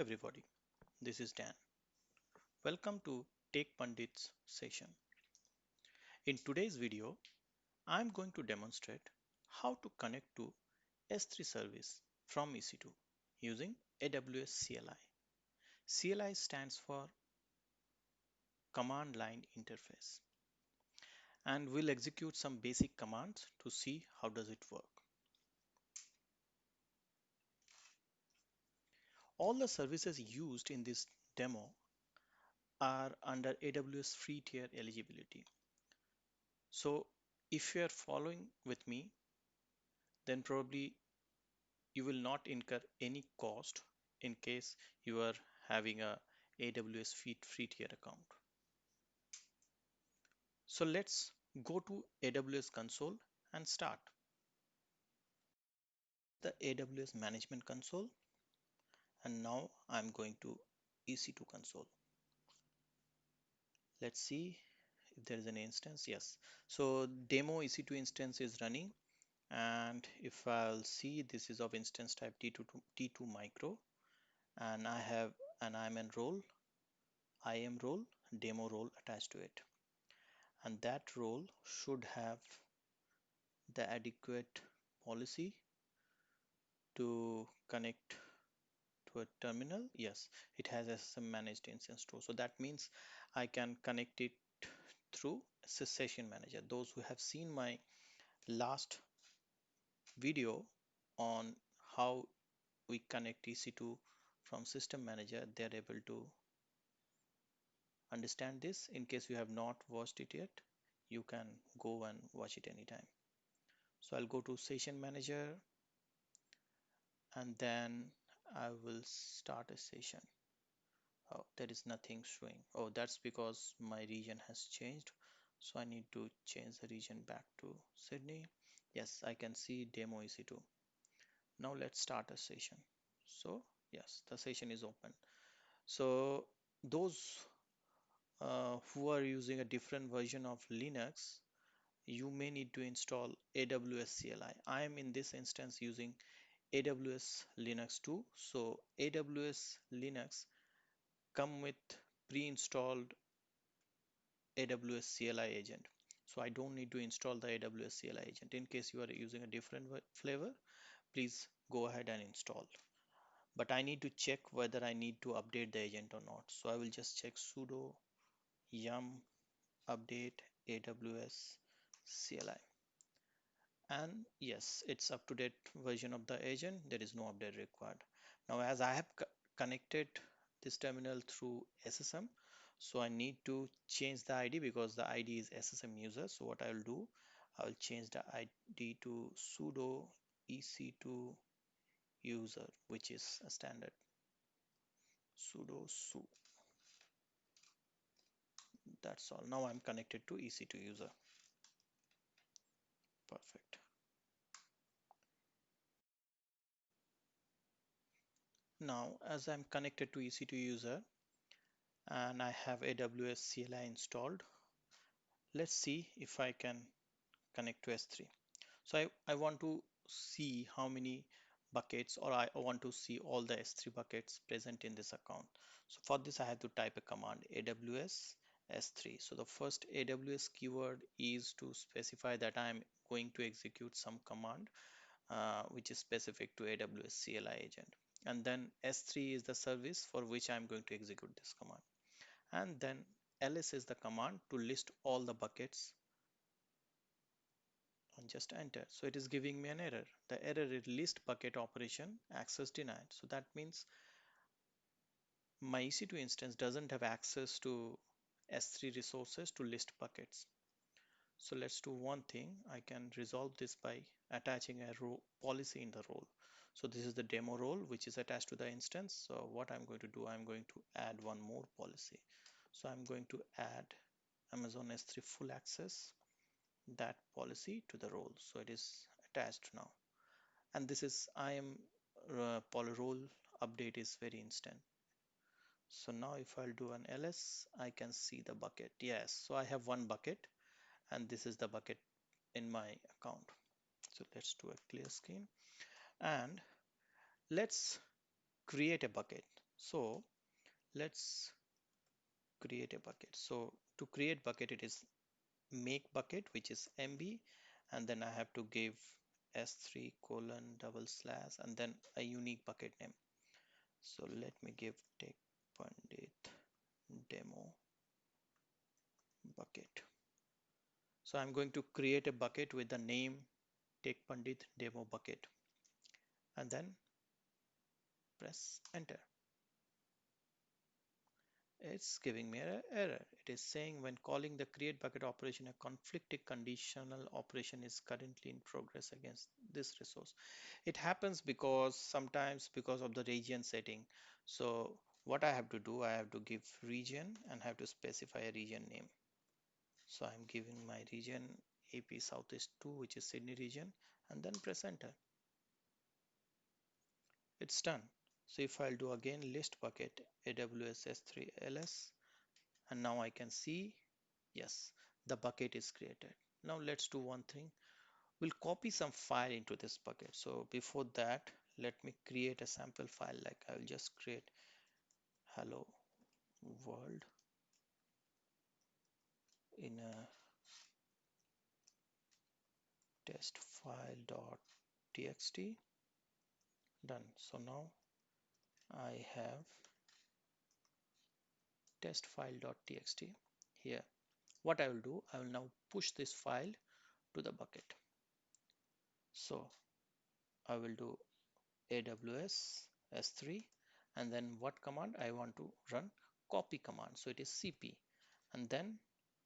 Everybody, this is Dan. Welcome to Take Pandit's session. In today's video, I'm going to demonstrate how to connect to S3 service from EC2 using AWS CLI. CLI stands for Command Line Interface, and we'll execute some basic commands to see how does it work. All the services used in this demo are under AWS free tier eligibility. So if you are following with me, then probably you will not incur any cost in case you are having a AWS free tier account. So let's go to AWS console and start. The AWS management console, and now I'm going to EC2 console. Let's see if there is an instance. Yes, so demo EC2 instance is running, and if I'll see, this is of instance type T2 micro, and I'm in role, IAM role, demo role attached to it, and that role should have the adequate policy to connect to a terminal. Yes, it has SSM managed instance too. So that means I can connect it through session manager. Those who have seen my last video on how we connect EC2 from system manager, they're able to understand this. In case you have not watched it yet, you can go and watch it anytime. So I'll go to session manager, and then I will start a session. Oh, there is nothing showing. Oh, that's because my region has changed. So I need to change the region back to Sydney. Yes, I can see demo EC2. Now let's start a session. So yes, the session is open. So those who are using a different version of Linux, you may need to install AWS-CLI. I am in this instance using AWS Linux 2. So AWS Linux come with pre-installed AWS CLI agent. So I don't need to install the AWS CLI agent. In case you are using a different flavor, please go ahead and install. But I need to check whether I need to update the agent or not. So I will just check sudo yum update AWS CLI. And yes, it's up to date version of the agent. There is no update required. Now as I have connected this terminal through SSM, so I need to change the ID because the ID is SSM user. So what I will do, I will change the ID to sudo EC2 user, which is a standard sudo su. That's all. Now I'm connected to EC2 user. Perfect. Now as I'm connected to EC2 user and I have AWS CLI installed, let's see if I can connect to S3. So I want to see how many buckets, or I want to see all the S3 buckets present in this account. So for this I have to type a command AWS S3. So the first AWS keyword is to specify that I am going to execute some command which is specific to AWS CLI agent. And then S3 is the service for which I'm going to execute this command. And then ls is the command to list all the buckets, and just enter. So it is giving me an error. The error is list bucket operation access denied. So that means my EC2 instance doesn't have access to S3 resources to list buckets. So let's do one thing. I can resolve this by attaching a row policy in the role. So this is the demo role which is attached to the instance. So what I'm going to do, I'm going to add one more policy. So I'm going to add Amazon S3 full access, that policy to the role. So it is attached now. And this is IAM poly role update is very instant. So now if I'll do an ls, I can see the bucket. Yes, so I have one bucket and this is the bucket in my account. So let's do a clear screen and let's create a bucket. So let's create a bucket. So to create bucket, it is make bucket, which is MB, and then I have to give S3 colon double slash and then a unique bucket name. So let me give take Pandit demo bucket. So I'm going to create a bucket with the name take Pandit demo bucket and then press enter. It's giving me an error. It is saying when calling the create bucket operation, a conflicted conditional operation is currently in progress against this resource. It happens because sometimes because of the region setting. So what I have to do, I have to give region and have to specify a region name. So I'm giving my region AP Southeast 2, which is Sydney region, and then press enter. It's done. So if I'll do again list bucket AWS S3 LS, and now I can see, yes, the bucket is created. Now let's do one thing. We'll copy some file into this bucket. So before that, let me create a sample file. Like I'll just create hello world in a test file.txt. Done. So now I have test file.txt here. What I will do, I will now push this file to the bucket. So I will do AWS S3 and then what command I want to run, copy command. So it is CP and then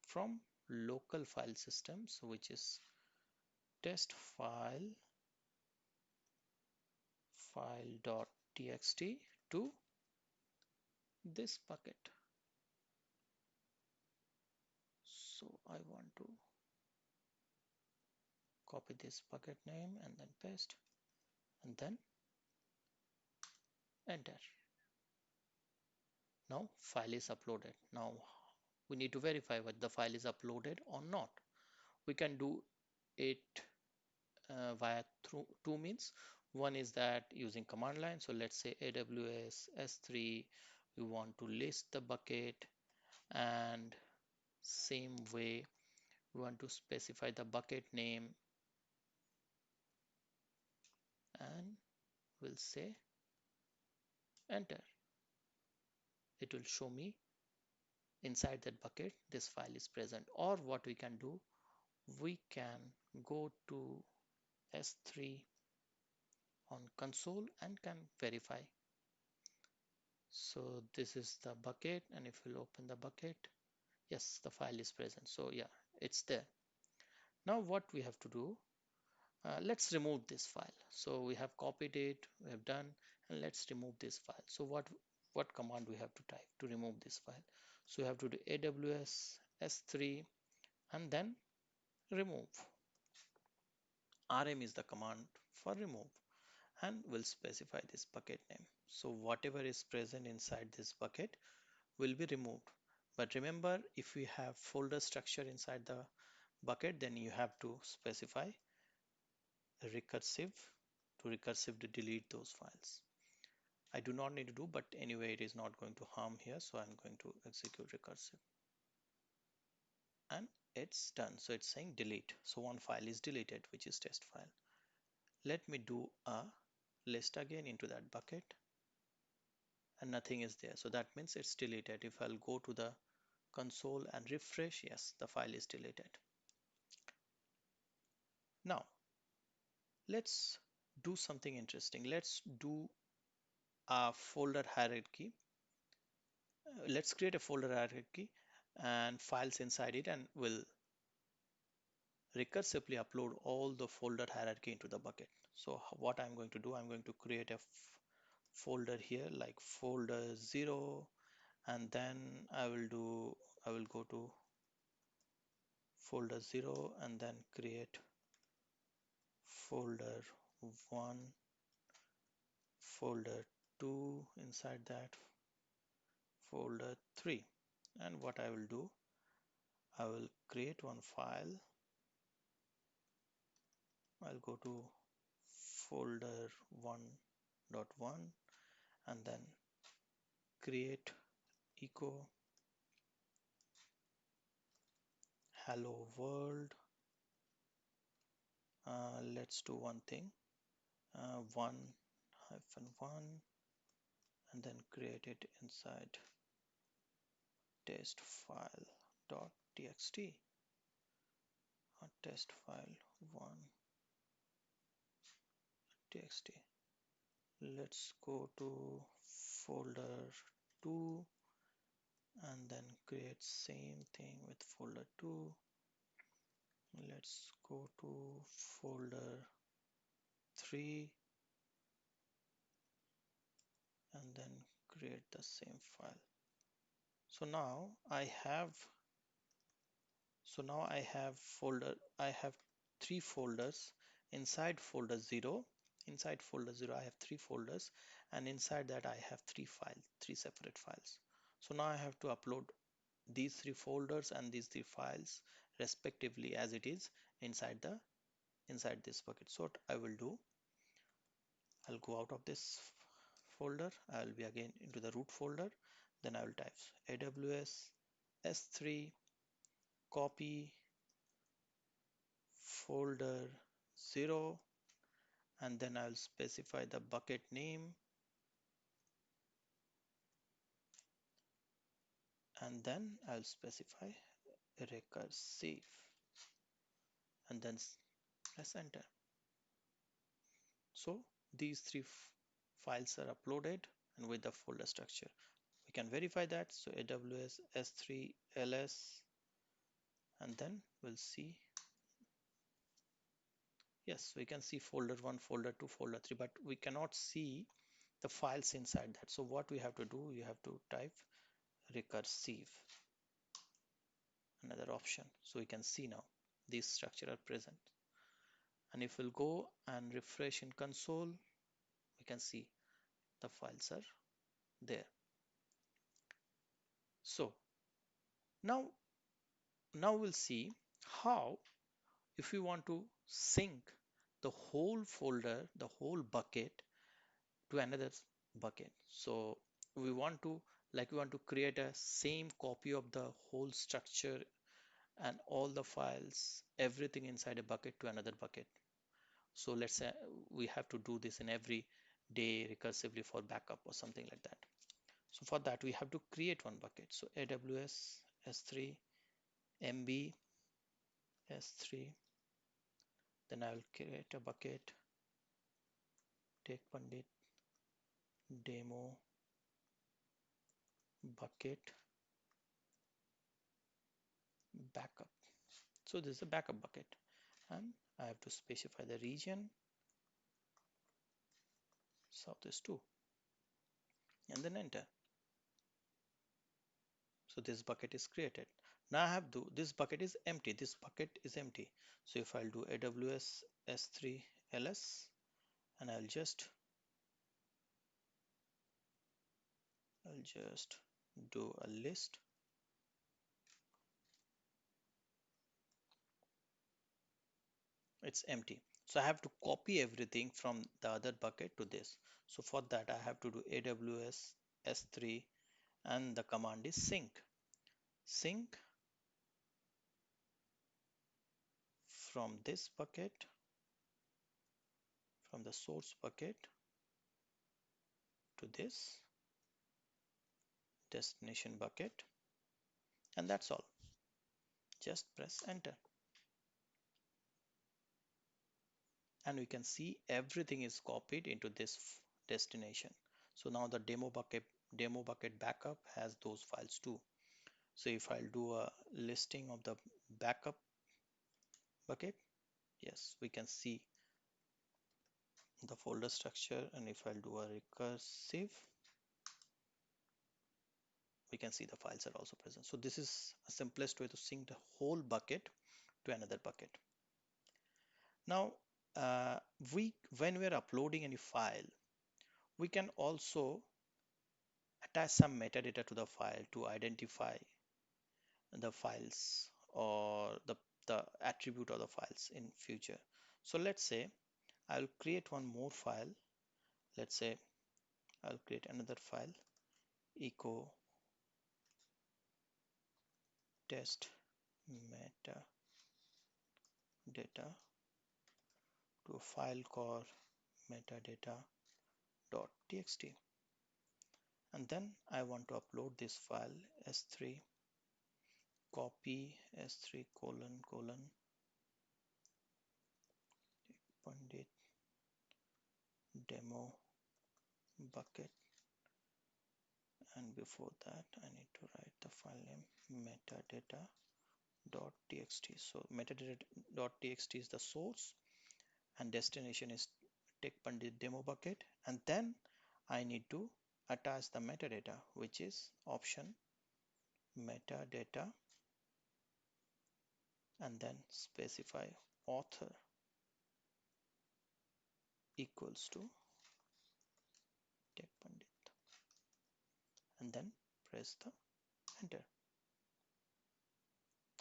from local file systems, which is test file.txt to this bucket. So I want to copy this bucket name and then paste and then enter. Now file is uploaded. Now we need to verify whether the file is uploaded or not. We can do it via through two means. One is that using command line. So let's say AWS S3, we want to list the bucket, and same way we want to specify the bucket name and we'll say enter. It will show me inside that bucket this file is present. Or what we can do, we can go to S3 on console and can verify. So this is the bucket, and if we'll open the bucket, yes, the file is present. So yeah, it's there. Now what we have to do, let's remove this file. So we have copied it, we have done, and let's remove this file. So what command we have to type to remove this file? So we have to do AWS S3 and then remove. RM is the command for remove, and we'll specify this bucket name. So whatever is present inside this bucket will be removed. But remember, if we have folder structure inside the bucket, then you have to specify recursive to delete those files. I do not need to do, but anyway, it is not going to harm here. So I'm going to execute recursive and it's done. So it's saying delete. So one file is deleted, which is test file. Let me do a list again into that bucket and nothing is there. So that means it's deleted. If I'll go to the console and refresh, yes, the file is deleted. Now let's do something interesting. Let's do a folder hierarchy. Let's create a folder hierarchy and files inside it, and we'll recursively upload all the folder hierarchy into the bucket. So what I'm going to do, I'm going to create a folder here like folder 0, and then I will go to folder 0 and then create folder 1, folder 2, inside that folder 3. And what I will do, I will create one file. I'll go to folder 1.1 and then create echo hello world. Let's do one thing, 1-1, and then create it inside test file dot txt or test file 1 txt. Let's go to folder 2 and then create same thing with folder 2. Let's go to folder 3 and then create the same file. So now I have I have three folders. Inside folder 0 I have three folders, and inside that I have three separate files. So now I have to upload these three folders and these three files respectively as it is inside this bucket. So what I will do, I'll go out of this folder. I'll be again into the root folder. Then I will type AWS S3 copy folder 0, and then I'll specify the bucket name, and then I'll specify recursive, and then press enter. So these three files are uploaded and with the folder structure. We can verify that. So AWS S3 ls, and then we'll see. Yes, we can see folder 1, folder 2, folder 3, but we cannot see the files inside that. So what we have to do, you have to type recursive, another option, so we can see now these structure are present. And if we'll go and refresh in console, we can see the files are there. So now we'll see how, if we want to sync the whole folder, the whole bucket to another bucket. So we want to create a same copy of the whole structure and all the files, everything inside a bucket to another bucket. So let's say we have to do this in every day recursively for backup or something like that. So for that we have to create one bucket. So AWS S3 MB S3, then I will create a bucket, take Pandit demo bucket backup. So this is a backup bucket, and I have to specify the region, Southeast 2, and then enter. So this bucket is created. Now I have to, this bucket is empty. This bucket is empty. So if I'll do AWS S3 ls, and I'll just do a list. It's empty. So I have to copy everything from the other bucket to this. So for that I have to do AWS S3, and the command is sync from this bucket, from the source bucket to this destination bucket, and that's all. Just press enter, and we can see everything is copied into this destination. So now the demo bucket backup has those files too. So if I'll do a listing of the backup bucket, yes, we can see the folder structure, and if I'll do a recursive, we can see the files are also present. So this is a simplest way to sync the whole bucket to another bucket. Now when we are uploading any file, we can also attach some metadata to the file to identify the files or the attribute of the files in future. So let's say I'll create one more file. Let's say I'll create another file, echo test metadata to a file called metadata.txt, and then I want to upload this file S3, copy S3 colon pandit demo bucket, and before that I need to write the file name metadata.txt. So metadata.txt is the source and destination is take pandit demo bucket, and then I need to attach the metadata, which is option metadata, and then specify author equals to take pandit, and then press the enter.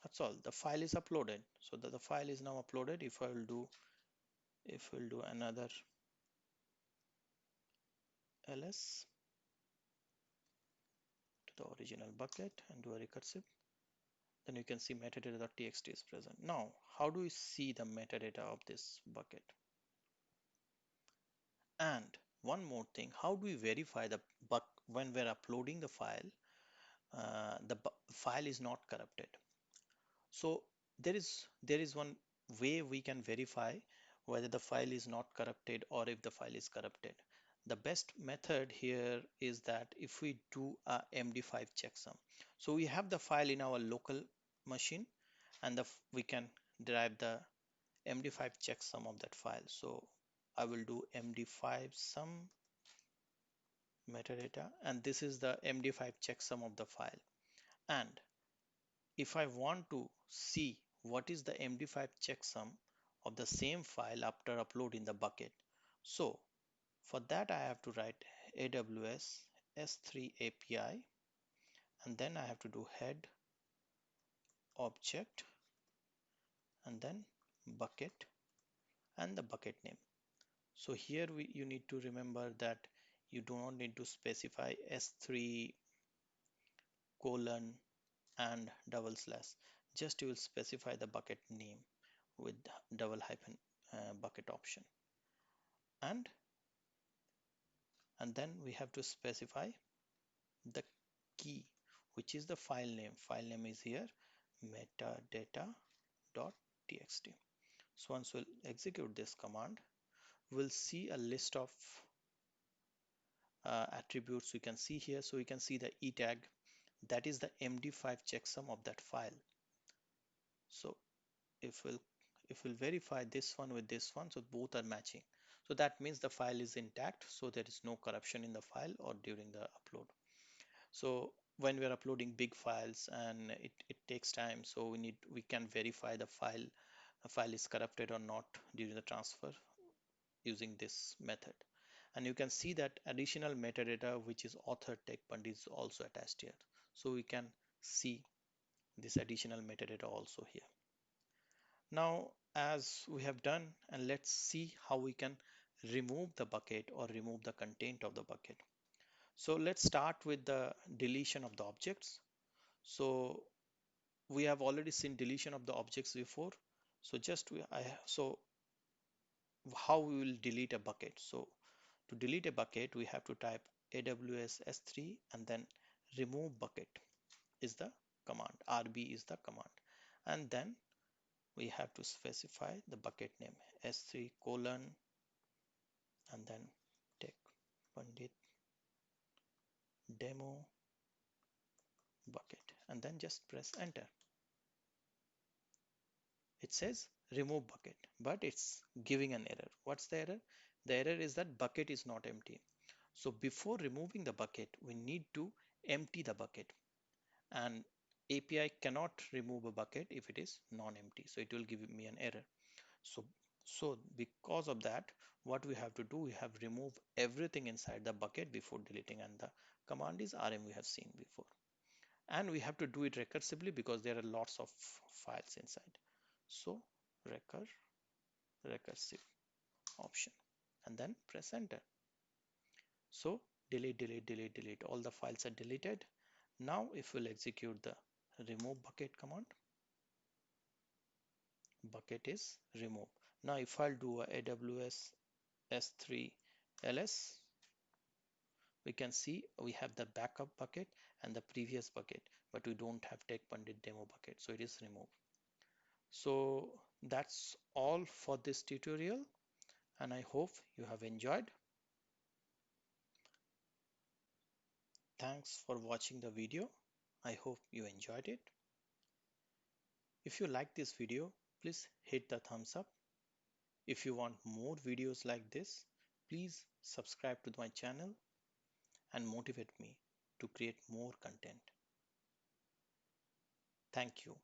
That's all. The file is uploaded. So the file is now uploaded. If we'll do another ls to the original bucket and do a recursive, then you can see metadata.txt is present. Now, how do we see the metadata of this bucket? And one more thing, how do we verify the bug when we're uploading the file, file is not corrupted? So there is one way we can verify whether the file is not corrupted or if the file is corrupted. The best method here is that if we do a Md5 checksum. So we have the file in our local machine, and we can derive the Md5 checksum of that file. So I will do Md5 sum metadata, and this is the Md5 checksum of the file. And if I want to see what is the Md5 checksum of the same file after uploading the bucket, so for that I have to write AWS S3 API, and then I have to do head object and then bucket and the bucket name. So here you need to remember that you do not need to specify S3 colon and double slash, just you will specify the bucket name with double hyphen bucket option, and then we have to specify the key, which is the file name. File name is here metadata.txt. So once we'll execute this command, we'll see a list of attributes we can see here. So we can see the e tag, that is the Md5 checksum of that file. So if we'll verify this one with this one, so both are matching, so that means the file is intact, so there is no corruption in the file or during the upload. So when we are uploading big files and it takes time, so we can verify the file is corrupted or not during the transfer using this method. And you can see that additional metadata, which is author text pandit, is also attached here, so we can see this additional metadata also here. Now, as we have done, and let's see how we can remove the bucket or remove the content of the bucket. So let's start with the deletion of the objects. So we have already seen deletion of the objects before. So so how we will delete a bucket? So to delete a bucket, we have to type AWS S3 and then remove bucket is the command. RB is the command, and then we have to specify the bucket name S3 colon and then take pandit demo bucket, and then just press enter. It says remove bucket, but it's giving an error. What's the error? The error is that bucket is not empty. So before removing the bucket, we need to empty the bucket, and API cannot remove a bucket if it is non-empty, so it will give me an error. So because of that, what we have to do, we have remove everything inside the bucket before deleting, and the command is rm we have seen before. And we have to do it recursively because there are lots of files inside. So recursive option, and then press enter. So delete, delete, delete, delete. All the files are deleted. Now if we'll execute the remove bucket command, bucket is removed. Now if I'll do a AWS S3 ls, we can see we have the backup bucket and the previous bucket, but we don't have Tech Pandit demo bucket, so it is removed. So that's all for this tutorial, and I hope you have enjoyed. Thanks for watching the video. I hope you enjoyed it. If you like this video, please hit the thumbs up. If you want more videos like this, please subscribe to my channel and motivate me to create more content. Thank you.